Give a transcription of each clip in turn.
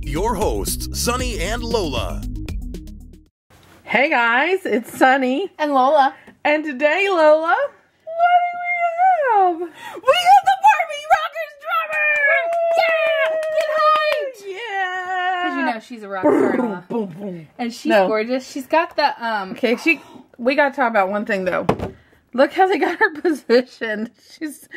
your hosts, Sunny and Lola. Hey guys, it's Sunny. And Lola. And today, Lola, what do we have? We have the Barbie Rockers drummer! Yeah! Get hyped! Yeah! Because you know she's a rock star. Boom, boom, boom. And she's gorgeous. She's got the, Okay, we gotta talk about one thing though. Look how they got her positioned. She's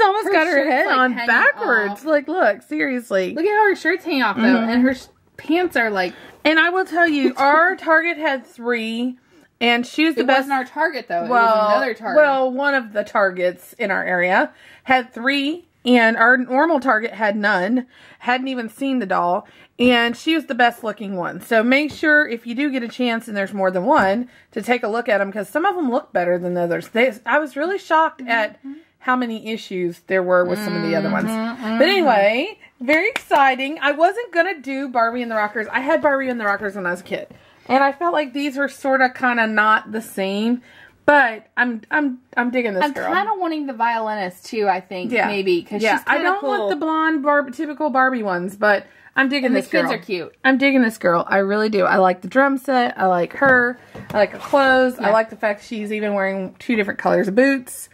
almost got her head like on backwards. off. Like, look, seriously. Look at how her shirt's hanging off, though. And her pants are like... And I will tell you, our Target had 3, and she was the best. It wasn't our Target, though. It was another Target. Well, one of the Targets in our area had 3, and our normal Target had none. Hadn't even seen the doll, and she was the best looking one. So make sure, if you do get a chance and there's more than one, to take a look at them, because some of them look better than the others. I was really shocked at how many issues there were with some of the other ones. But anyway, very exciting. I wasn't going to do Barbie and the Rockers. I had Barbie and the Rockers when I was a kid. And I felt like these were sort of kind of not the same. But I'm digging this girl. I'm kind of wanting the violinist too, I think, maybe. Cause she's I don't cool. want the blonde typical Barbie ones, but I'm digging this girl. The kids are cute. I'm digging this girl. I really do. I like the drum set. I like her. I like her clothes. Yeah. I like the fact she's even wearing 2 different colors of boots.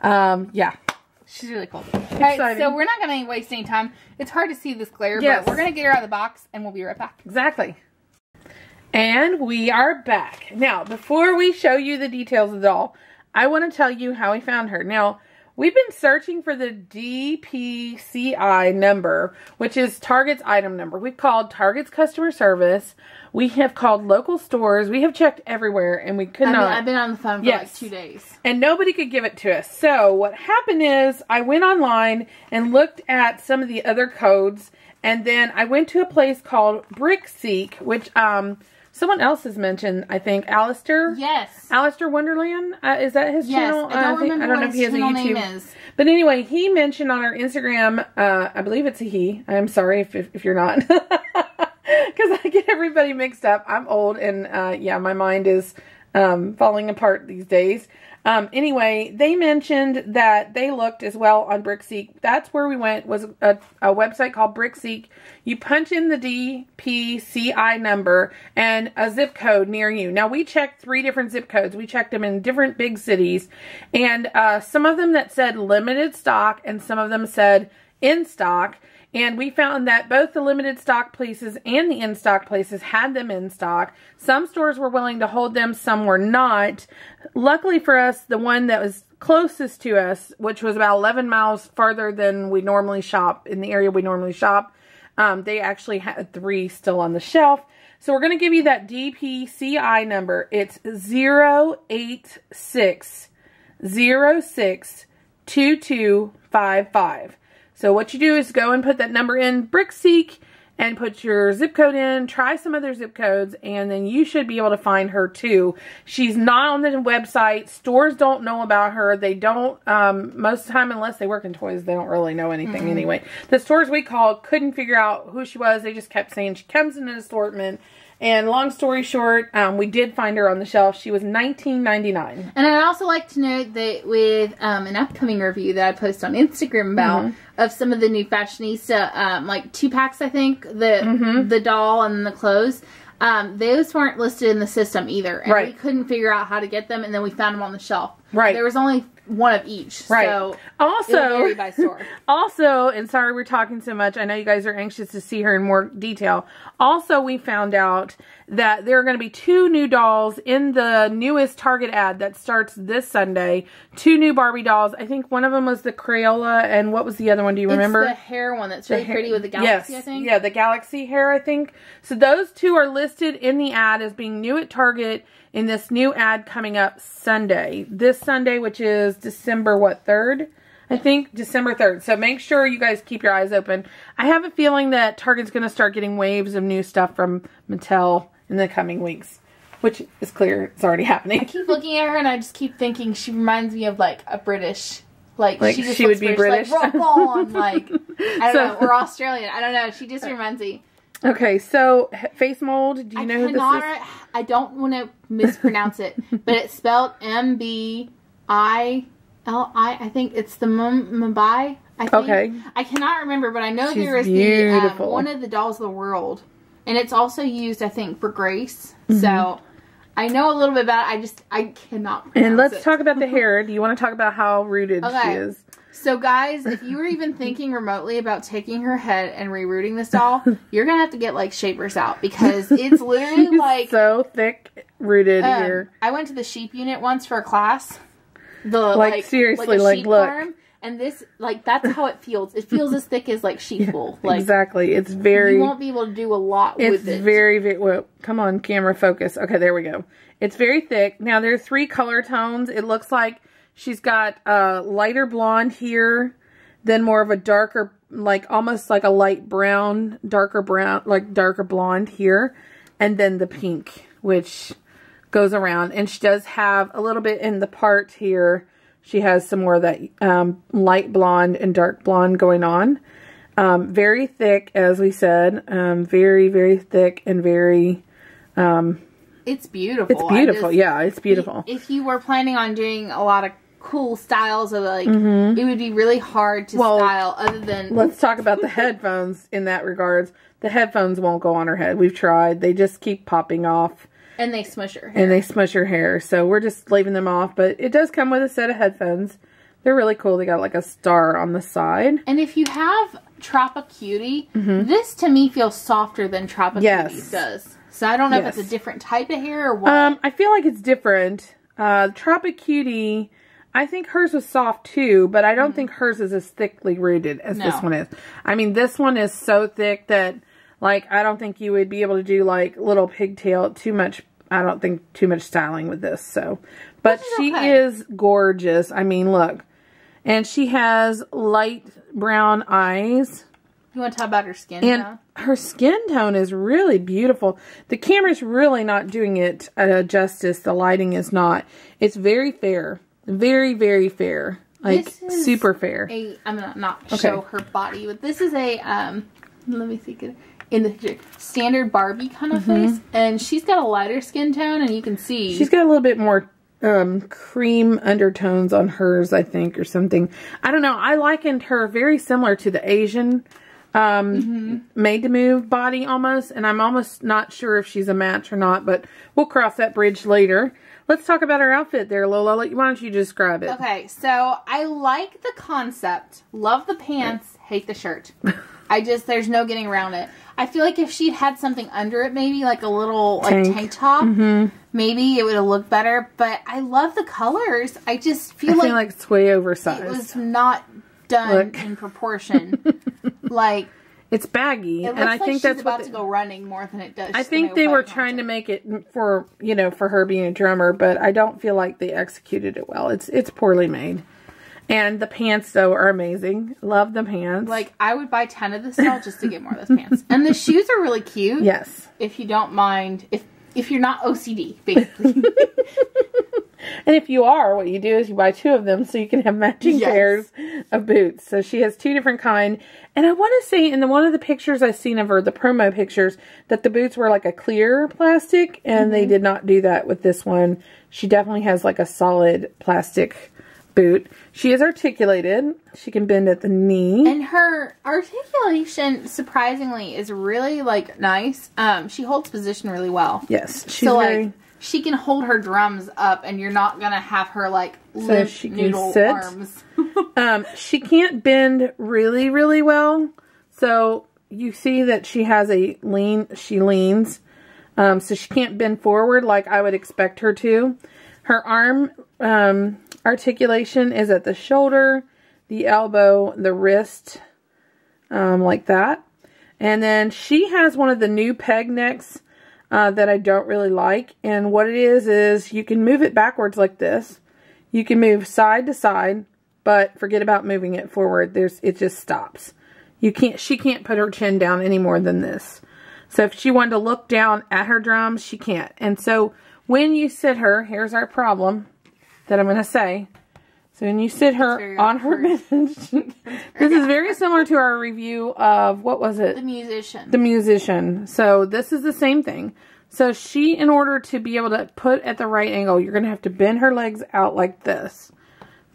Yeah. She's really cool. Alright, so we're not going to waste any time. It's hard to see this glare, but we're going to get her out of the box and we'll be right back. Exactly. And we are back. Now, before we show you the details of the doll, I want to tell you how we found her. Now, we've been searching for the DPCI number, which is Target's item number. We've called Target's customer service. We have called local stores. We have checked everywhere, and we could not. I've been on the phone for like 2 days. And nobody could give it to us. So what happened is I went online and looked at some of the other codes, and then I went to a place called BrickSeek, which someone else has mentioned, I think. Alistair? Yes. Alistair Wonderland? Is that his channel? I don't remember I don't know if he has a YouTube. Name is. But anyway, he mentioned on our Instagram, I believe it's a he. I'm sorry if you're not. Because I get everybody mixed up. I'm old and yeah, my mind is falling apart these days. Anyway, they mentioned that they looked as well on BrickSeek. That's where we went, was a website called BrickSeek. You punch in the DPCI number and a zip code near you. Now, we checked 3 different zip codes. We checked them in different big cities. And some of them that said limited stock and some of them said in stock. And we found that both the limited stock places and the in-stock places had them in stock. Some stores were willing to hold them, some were not. Luckily for us, the one that was closest to us, which was about 11 miles farther than we normally shop, in the area we normally shop, they actually had 3 still on the shelf. So we're going to give you that DPCI number. It's 086062255. So what you do is go and put that number in BrickSeek and put your zip code in, try some other zip codes, and then you should be able to find her too. She's not on the website. Stores don't know about her. They don't, most of the time, unless they work in toys, they don't really know anything anyway. The stores we called couldn't figure out who she was. They just kept saying she comes in an assortment. And long story short, we did find her on the shelf. She was $19.99. And I'd also like to note that with an upcoming review that I post on Instagram about of some of the new fashionista, like 2-packs, I think, the doll and the clothes, those weren't listed in the system either. And we couldn't figure out how to get them, and then we found them on the shelf. There was only one of each. So also, it'll vary by store. Also, and sorry we're talking so much. I know you guys are anxious to see her in more detail. Also, we found out that there are going to be 2 new dolls in the newest Target ad that starts this Sunday. 2 new Barbie dolls. I think one of them was the Crayola, and what was the other one? Do you remember? It's the hair one that's really pretty with the galaxy, I think. Yeah, the galaxy hair, I think. So those 2 are listed in the ad as being new at Target in this new ad coming up Sunday. This Sunday, which is December, what, 3rd? I think December 3rd. So make sure you guys keep your eyes open. I have a feeling that Target's going to start getting waves of new stuff from Mattel in the coming weeks, which is clear it's already happening. I keep looking at her and I just keep thinking she reminds me of like a British, like she would be British. Like, rock on, like, I don't know, or Australian. I don't know. She just reminds me. Okay, so face mold, do you know who this is? I don't want to mispronounce it, but it's spelled M-B-I-L-I. I think it's the Mumbai. I think. Okay. I cannot remember, but I know She's there is beautiful. the one of the dolls of the world. And it's also used, I think, for Grace. So I know a little bit about it. I cannot pronounce And let's it. talk about the hair. Do you want to talk about how rooted she is? So guys, if you were even thinking remotely about taking her head and rerooting this doll, you're going to have to get like shapers out because it's literally like so thick rooted here. I went to the sheep unit once for a class. Seriously, like a sheep look. farm, and this, that's how it feels. It feels as thick as, sheep wool. Exactly. It's very... You won't be able to do a lot with it. It's very, very... Well, come on, camera, focus. Okay, there we go. It's very thick. Now, there are 3 color tones. It looks like she's got lighter blonde here, then more of a darker, almost like a light brown, darker blonde here, and then the pink, which goes around. And she does have a little bit in the part here. She has some more of that light blonde and dark blonde going on. Very thick, as we said. Very, very thick and very... it's beautiful. It's beautiful. Yeah, it's beautiful. If you were planning on doing a lot of cool styles of it would be really hard to style other than... Let's talk about the headphones in that regards. The headphones won't go on her head. We've tried. They just keep popping off. And they smush her hair. And they smush her hair. So we're just leaving them off. But it does come with a set of headphones. They're really cool. They got like a star on the side. And if you have Tropicutie, this to me feels softer than Tropicutie does. So I don't know if it's a different type of hair or what. I feel like it's different. Tropicutie, I think hers was soft too, but I don't think hers is as thickly rooted as this one is. I mean, this one is so thick that, I don't think you would be able to do, little pigtail too much. I don't think too much styling with this, so. But she is gorgeous. I mean, look. And she has light brown eyes. You want to talk about her skin tone? Her skin tone is really beautiful. The camera's really not doing it justice. The lighting is not. It's very fair. Very, very fair. Super fair. I'm going to not show her body, but this is a, let me see, in the standard Barbie kind of face. And she's got a lighter skin tone, and you can see. She's got a little bit more cream undertones on hers, I think, or something. I don't know. I likened her very similar to the Asian Made to Move body almost, and I'm almost not sure if she's a match or not, but we'll cross that bridge later. Let's talk about her outfit there, Lola. Why don't you describe it? Okay, so I like the concept. Love the pants. Hate the shirt. There's no getting around it. I feel like if she'd had something under it, maybe like a little tank top, maybe it would have looked better. But I love the colors. I just feel like it's way oversized. It was not done in proportion. It's baggy, and I think that's about to go running more than it does. I think they were trying to make it for her being a drummer, but I don't feel like they executed it well. It's poorly made. And the pants, though, are amazing. Love the pants. I would buy 10 of this doll just to get more of those pants. And the shoes are really cute. Yes. If you don't mind. If you're not OCD, basically. And if you are, what you do is you buy 2 of them so you can have matching pairs of boots. So she has 2 different kind. And I want to say in one of the pictures I've seen of her, the promo pictures, that the boots were like a clear plastic. And they did not do that with this one. She definitely has a solid plastic boot. She is articulated. She can bend at the knee. And her articulation, surprisingly, is really, nice. She holds position really well. Yes. She's very... she can hold her drums up, and you're not going to have her, limp noodle arms. She can't bend really, really well. So, you see that she has she leans. So, she can't bend forward like I would expect her to. Her arm articulation is at the shoulder, the elbow, the wrist, like that. And then she has one of the new peg necks that I don't really like. And what it is you can move it backwards like this. You can move side to side, but forget about moving it forward. It just stops. She can't put her chin down any more than this. So if she wanted to look down at her drums, she can't. And so when you sit her, here's our problem that I'm going to say. So when you sit her on her bench, this is very similar to our review of, what was it? The Musician. The Musician. So this is the same thing. So in order to be able to put at the right angle, you're going to have to bend her legs out like this.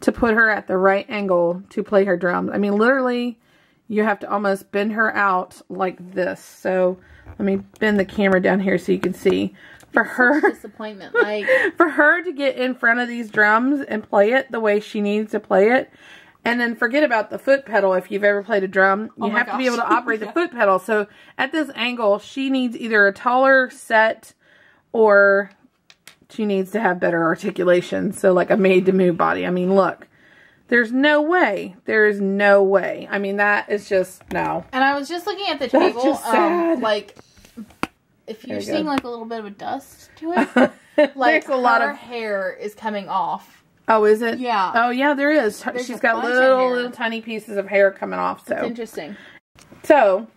to put her at the right angle to play her drums. I mean, literally, you have to almost bend her out like this. So let me bend the camera down here so you can see. For her, disappointment, like for her to get in front of these drums and play it the way she needs to play it, and then forget about the foot pedal. If you've ever played a drum, you have to be able to operate the foot pedal. So at this angle, she needs either a taller set or she needs to have better articulation. So like a made to move body. I mean, look, there's no way. There is no way. I mean, that is just no. And I was just looking at the table, just sad. Like, if you're seeing like a little bit of a dust to it, like a lot her of hair is coming off. Oh, is it? Yeah. Oh, yeah, there is. She's got little tiny pieces of hair coming off. So it's interesting. So,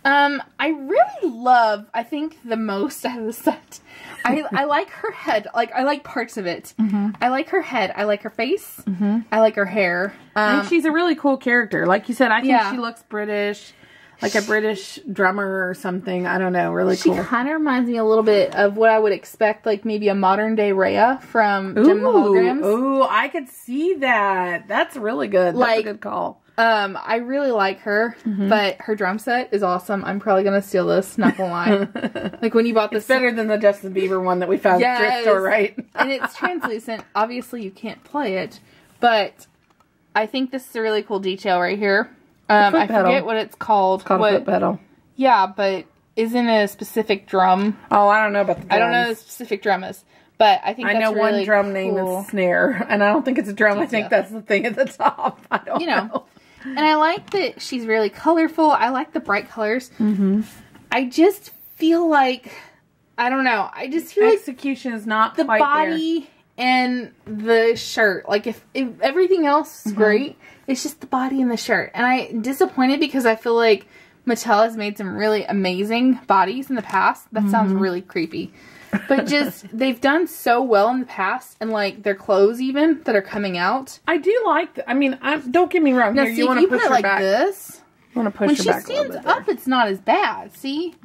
I really love, I think the most out of the set, I like her head. Like, I like parts of it. I like her head. I like her face. I like her hair. I think she's a really cool character. Like you said, I think she looks British. Like a British drummer or something. I don't know. Really cool. She kind of reminds me a little bit of what I would expect, like maybe a modern day Rhea from Gem and the Holograms. Ooh, I could see that. That's really good. That's a good call. I really like her, but her drum set is awesome. I'm probably going to steal this, not gonna lie. Like when you bought this. It's better than the Justin Bieber one that we found at the thrift store, right? And it's translucent. Obviously you can't play it, but I think this is a really cool detail right here. I forget what it's called. It's called a foot pedal. Yeah, but isn't it a specific drum? Oh, I don't know about the drums. I don't know what the specific drum is. But I think that's know really one drum cool. name is snare, and I don't think it's a drum. I think that's the thing at the top. I don't know. And I like that she's really colorful. I like the bright colors. I just feel like, I don't know. I just feel execution is not the quite body there. And the shirt. Like if everything else is great, it's just the body and the shirt. And I'm disappointed because I feel like Mattel has made some really amazing bodies in the past. That sounds really creepy. But just, they've done so well in the past, and like their clothes even that are coming out. I do like, I mean, don't get me wrong. Now, here, see, you want if to you push put it her like back. this, You want to push when her she back stands a little bit up, it's not as bad. See?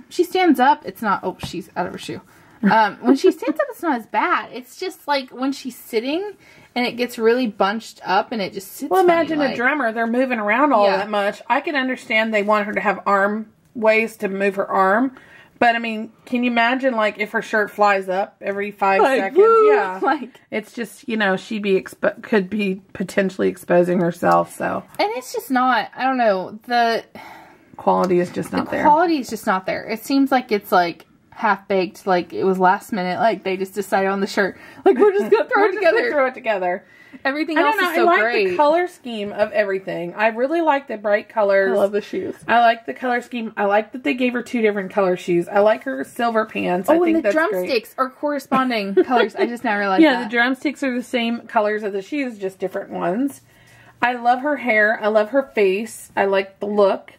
She stands up, it's not, oh, she's out of her shoe. When she stands up, it's not as bad. It's just like when she's sitting and it gets really bunched up and it just sits. Well, imagine funny, a drummer. They're moving around all that much. I can understand they want her to have arm ways to move her arm. But, I mean, can you imagine, like, if her shirt flies up every 5 seconds? Woo, yeah. like, it's just, you know, could be potentially exposing herself, so. And it's just not, I don't know, the quality is just not there. The quality is just not there. It seems like it's, like, half-baked, like, it was last minute, like, they just decided on the shirt, like, we're just gonna throw it together. Everything else is so great. I like the color scheme of everything. I really like the bright colors. I love the shoes. I like the color scheme. I like that they gave her 2 different color shoes. I like her silver pants. Oh, and the drumsticks are corresponding colors. I just now realized that. Yeah, the drumsticks are the same colors as the shoes, just different ones. I love her hair. I love her face. I like the look.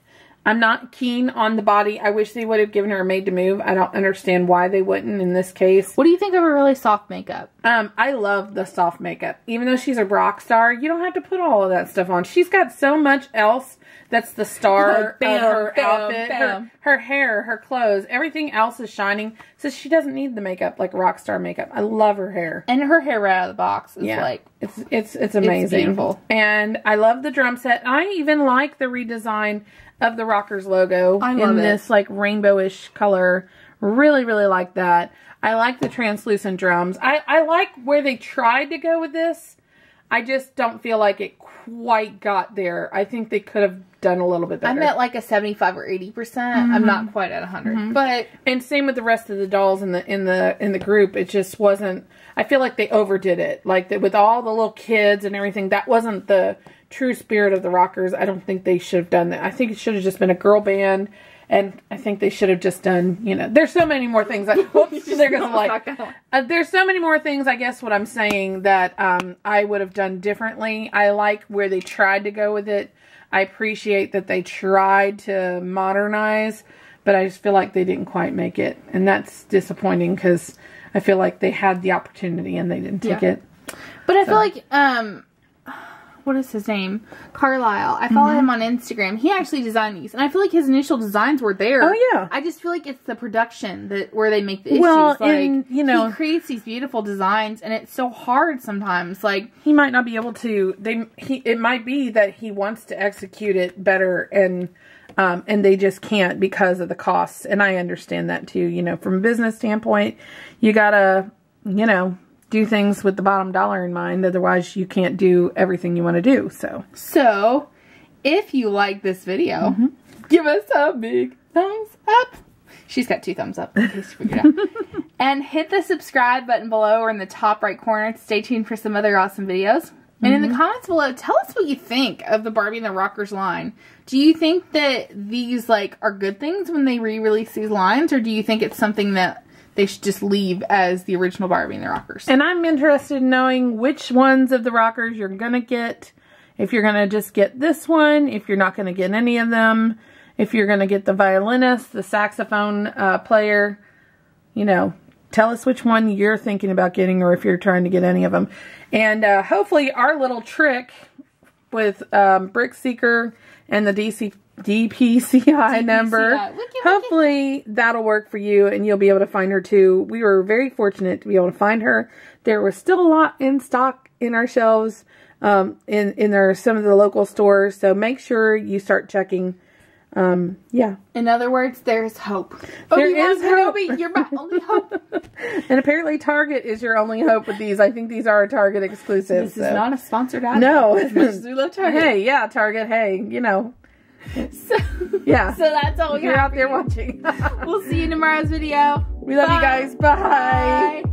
I'm not keen on the body. I wish they would have given her a made to move. I don't understand why they wouldn't in this case. What do you think of her really soft makeup? I love the soft makeup. Even though she's a rock star, you don't have to put all of that stuff on. She's got so much else that's the star of her outfit. Her hair, her clothes, everything else is shining. So she doesn't need the makeup like rock star makeup. I love her hair. And her hair right out of the box is like... It's amazing. It's beautiful. And I love the drum set. I even like the redesign of the Rockers logo in this like rainbowish color. Really, really like that. I like the translucent drums. I like where they tried to go with this. I just don't feel like it quite got there. I think they could have done a little bit better. I'm at like a 75 or 80%. I'm not quite at 100. But and same with the rest of the dolls in the group. It just wasn't. I feel like they overdid it. Like with all the little kids and everything, that wasn't the true spirit of the Rockers. I don't think they should have done that. I think it should have just been a girl band. And I think they should have just done, you know, there's so many more things. There's so many more things, I guess, what I'm saying that I would have done differently. I like where they tried to go with it. I appreciate that they tried to modernize, but I just feel like they didn't quite make it. And that's disappointing because I feel like they had the opportunity and they didn't take it. But I feel like, what is his name? Carlisle. I follow him on Instagram. He actually designed these. And I feel like his initial designs were there. Oh, yeah. I just feel like it's the production where they make the issues. Well, like, and, you know, he creates these beautiful designs, and it's so hard sometimes. Like, he might not be able to, it might be that he wants to execute it better, and they just can't because of the costs. And I understand that too. You know, from a business standpoint, you gotta, you know, do things with the bottom dollar in mind. Otherwise, you can't do everything you want to do. So if you like this video, give us a big thumbs up. She's got 2 thumbs up, in case you figured out. And hit the subscribe button below or in the top right corner to stay tuned for some other awesome videos. And in the comments below, tell us what you think of the Barbie and the Rockers line. Do you think that these, like, are good things when they re-release these lines? Or do you think it's something that they should just leave as the original Barbie and the Rockers? And I'm interested in knowing which ones of the Rockers you're going to get. If you're going to just get this one. If you're not going to get any of them. If you're going to get the violinist, the saxophone player. You know, tell us which one you're thinking about getting, or if you're trying to get any of them. And hopefully our little trick with Brick Seeker and the DPCI number, hopefully that'll work for you and you'll be able to find her too. We were very fortunate to be able to find her. There was still a lot in stock in our shelves some of the local stores, so make sure you start checking. Yeah. In other words, there's hope. There is hope. You're my only hope. And apparently Target is your only hope with these. I think these are a Target exclusive. This is not a sponsored ad. No. As much as we love Target. Hey, yeah, Target, hey, you know. So, yeah. So that's all we got. You're out there watching. We'll see you in tomorrow's video. We love you guys. Bye. Bye.